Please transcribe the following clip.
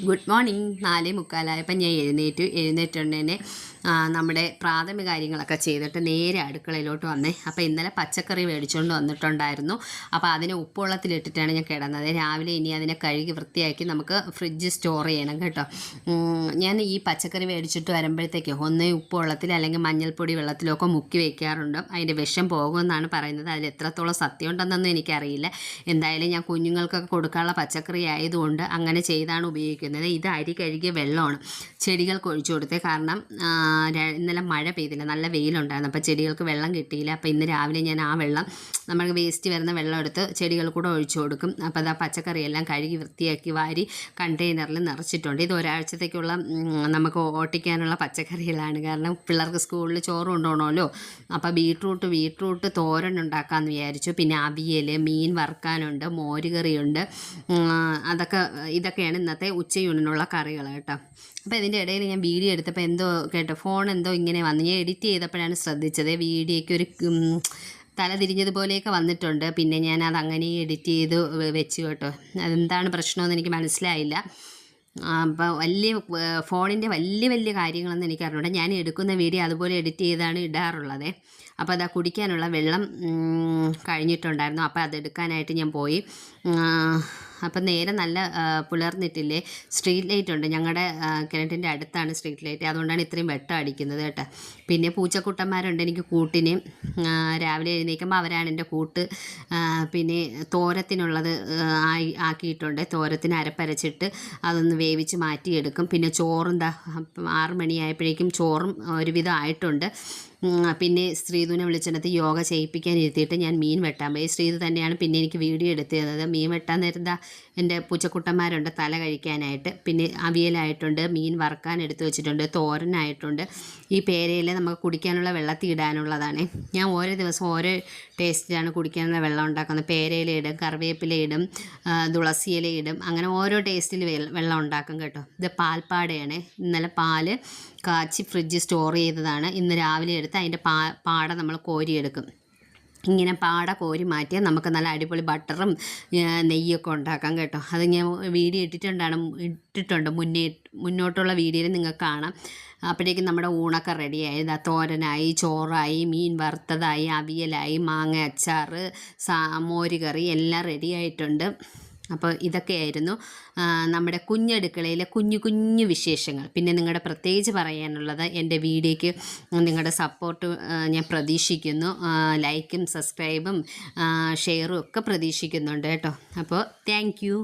Good morning. 4:45 ഞാൻ എഴുന്നേറ്റുടനെ നമ്മുടെ പ്രാഥമിക കാര്യങ്ങളൊക്കെ ചെയ്തിട്ട് നേരെ അടുക്കളയിലോട്ട് വന്നേ. അപ്പോൾ ഇന്നലെ പച്ചക്കറി മേടിച്ചുകൊണ്ട് വന്നിട്ടുണ്ടായിരുന്നു. അപ്പോൾ അതിനെ ഉപ്പുവെള്ളത്തിലിട്ടിട്ടാണ് ഞാൻ കിടന്നത്. രാവിലെ ഇനി അതിനെ കഴുകി വൃത്തിയാക്കി നമുക്ക് ഫ്രിഡ്ജ് സ്റ്റോർ ചെയ്യണം കേട്ടോ. ഞാൻ ഈ പച്ചക്കറി മേടിച്ചിട്ട് വരുമ്പോഴത്തേക്ക് ഒന്നേ ഉപ്പുവെള്ളത്തിൽ അല്ലെങ്കിൽ മഞ്ഞൾപ്പൊടി വെള്ളത്തിലൊക്കെ മുക്കി വയ്ക്കാറുണ്ട്. അതിൻ്റെ വിഷം പോകുമെന്നാണ് പറയുന്നത്. അതിൽ എത്രത്തോളം സത്യം ഉണ്ടെന്നൊന്നും എനിക്കറിയില്ല. എന്തായാലും ഞാൻ കുഞ്ഞുങ്ങൾക്കൊക്കെ കൊടുക്കാനുള്ള പച്ചക്കറി ആയതുകൊണ്ട് അങ്ങനെ ചെയ്താണ് ഉപയോഗിക്കുന്നത്. ഇത് അരി കഴുകിയ വെള്ളമാണ് ചെടികൾക്ക് ഒഴിച്ചു കൊടുത്തത്. കാരണം ഇന്നലെ മഴ പെയ്തില്ല, നല്ല വെയിലുണ്ടായിരുന്നു. അപ്പോൾ ചെടികൾക്ക് വെള്ളം കിട്ടിയില്ല. അപ്പോൾ ഇന്ന് രാവിലെ ഞാൻ ആ വെള്ളം നമുക്ക് വേസ്റ്റ് വരുന്ന വെള്ളം എടുത്ത് ചെടികൾ കൂടെ ഒഴിച്ചു കൊടുക്കും. അപ്പോൾ അത് ആ പച്ചക്കറിയെല്ലാം കഴുകി വൃത്തിയാക്കി വാരി കണ്ടെയ്നറിൽ നിറച്ചിട്ടുണ്ട്. ഇത് ഒരാഴ്ചത്തേക്കുള്ള നമുക്ക് ഓട്ടിക്കാനുള്ള പച്ചക്കറികളാണ്. കാരണം പിള്ളേർക്ക് സ്കൂളിൽ ചോറ് കൊണ്ടുപോകണമല്ലോ. അപ്പോൾ ബീട്രൂട്ട് തോരൻ ഉണ്ടാക്കാമെന്ന് വിചാരിച്ചു. പിന്നെ അവിയൽ, മീൻ വറുക്കാനുണ്ട്, മോരുകറിയുണ്ട്. ഇതൊക്കെയാണ് ഇന്നത്തെ ഉച്ചയൂണിനുള്ള കറികൾ കേട്ടോ. അപ്പോൾ ഇതിൻ്റെ ഇടയിൽ ഞാൻ വീഡിയോ എടുത്തപ്പോൾ എന്തോ കേട്ടോ, ഫോൺ എന്തോ ഇങ്ങനെ വന്നു. ഞാൻ എഡിറ്റ് ചെയ്തപ്പോഴാണ് ശ്രദ്ധിച്ചത് വീഡിയോയ്ക്ക് ഒരു തല തിരിഞ്ഞതുപോലെയൊക്കെ വന്നിട്ടുണ്ട്. പിന്നെ ഞാൻ അത് അങ്ങനെ എഡിറ്റ് ചെയ്ത് വെച്ചു കേട്ടോ. അതെന്താണ് പ്രശ്നമെന്ന് എനിക്ക് മനസ്സിലായില്ല. അപ്പോൾ ഫോണിൻ്റെ വലിയ കാര്യങ്ങളൊന്നും എനിക്ക് അറിഞ്ഞൂടാ. ഞാൻ എടുക്കുന്ന വീഡിയോ അതുപോലെ എഡിറ്റ് ചെയ്താണ് ഇടാറുള്ളത്. അപ്പോൾ അതാ കുടിക്കാനുള്ള വെള്ളം കഴിഞ്ഞിട്ടുണ്ടായിരുന്നു. അപ്പോൾ അതെടുക്കാനായിട്ട് ഞാൻ പോയി. അപ്പം നേരെ നല്ല പുലർന്നിട്ടില്ലേ. സ്ട്രീറ്റ് ലൈറ്റ് ഉണ്ട് ഞങ്ങളുടെ കിണറ്റിൻ്റെ അടുത്താണ് സ്ട്രീറ്റ് ലൈറ്റ്. അതുകൊണ്ടാണ് ഇത്രയും വെട്ടം അടിക്കുന്നത് കേട്ടോ. പിന്നെ പൂച്ചക്കുട്ടന്മാരുണ്ട് എനിക്ക് കൂട്ടിന്. രാവിലെ എഴുന്നേൽക്കുമ്പോൾ അവരാണ് എൻ്റെ കൂട്ട്. പിന്നെ തോരത്തിനുള്ളത് ആക്കിയിട്ടുണ്ട്. തോരത്തിന് അരപ്പരച്ചിട്ട് അതൊന്ന് വേവിച്ച് മാറ്റിയെടുക്കും. പിന്നെ ചോറും 6 മണിയായപ്പോഴേക്കും ചോറും ഒരുവിധം ആയിട്ടുണ്ട്. പിന്നെ ശ്രീധുവിനെ വിളിച്ചിടത്ത് യോഗ ചെയ്യിപ്പിക്കാൻ ഇരുത്തിയിട്ട് ഞാൻ മീൻ വെട്ടാൻ പോയി. ശ്രീധു തന്നെയാണ് പിന്നെ എനിക്ക് വീഡിയോ എടുത്തു തന്നത്. മീൻ വെട്ടാൻ നേരത്തെ എൻ്റെ പൂച്ചക്കുട്ടന്മാരുണ്ട് തല കഴിക്കാനായിട്ട്. പിന്നെ അവിയലായിട്ടുണ്ട്, മീൻ വറുക്കാൻ എടുത്തു വെച്ചിട്ടുണ്ട്, തോരനായിട്ടുണ്ട്. ഈ പേരയിൽ നമുക്ക് കുടിക്കാനുള്ള വെള്ളത്തിൽ ഇടാനുള്ളതാണ്. ഞാൻ ഓരോ ദിവസം ഓരോ ടേസ്റ്റിലാണ് കുടിക്കാനുള്ള വെള്ളം ഉണ്ടാക്കുന്നത്. പേരയില ഇടും, കറിവേപ്പില ഇടും, തുളസിയില ഇടും, അങ്ങനെ ഓരോ ടേസ്റ്റിൽ വെള്ളം ഉണ്ടാക്കും കേട്ടോ. ഇത് പാൽപ്പാടയാണ്. ഇന്നലെ പാല് കാച്ചി ഫ്രിഡ്ജ് സ്റ്റോർ ചെയ്തതാണ്. ഇന്ന് രാവിലെ എടുത്ത് അതിൻ്റെ പാട നമ്മൾ കോരിയെടുക്കും. ഇങ്ങനെ പാട കോരി മാറ്റിയാൽ നമുക്ക് നല്ല അടിപൊളി ബട്ടറും നെയ്യൊക്കെ ഉണ്ടാക്കാം കേട്ടോ. അത് ഞാൻ വീഡിയോ ഇട്ടിട്ടുണ്ട് മുന്നോട്ടുള്ള വീഡിയോയിൽ നിങ്ങൾക്ക് കാണാം. അപ്പോഴേക്കും നമ്മുടെ ഊണൊക്കെ റെഡിയായി. തോരനായി, ചോറായി, മീൻ വറുത്തതായി, അവിയലായി, മാങ്ങ അച്ചാർ, മോരുകറി എല്ലാം റെഡിയായിട്ടുണ്ട്. അപ്പോൾ ഇതൊക്കെയായിരുന്നു നമ്മുടെ കുഞ്ഞടുക്കളയിലെ കുഞ്ഞു വിശേഷങ്ങൾ. പിന്നെ നിങ്ങളുടെ പ്രത്യേകിച്ച് പറയാനുള്ളത്, എൻ്റെ വീഡിയോയ്ക്ക് നിങ്ങളുടെ സപ്പോർട്ട് ഞാൻ പ്രതീക്ഷിക്കുന്നു. ലൈക്കും സബ്സ്ക്രൈബും ഷെയറും ഒക്കെ പ്രതീക്ഷിക്കുന്നുണ്ട് കേട്ടോ. അപ്പോൾ താങ്ക് യു.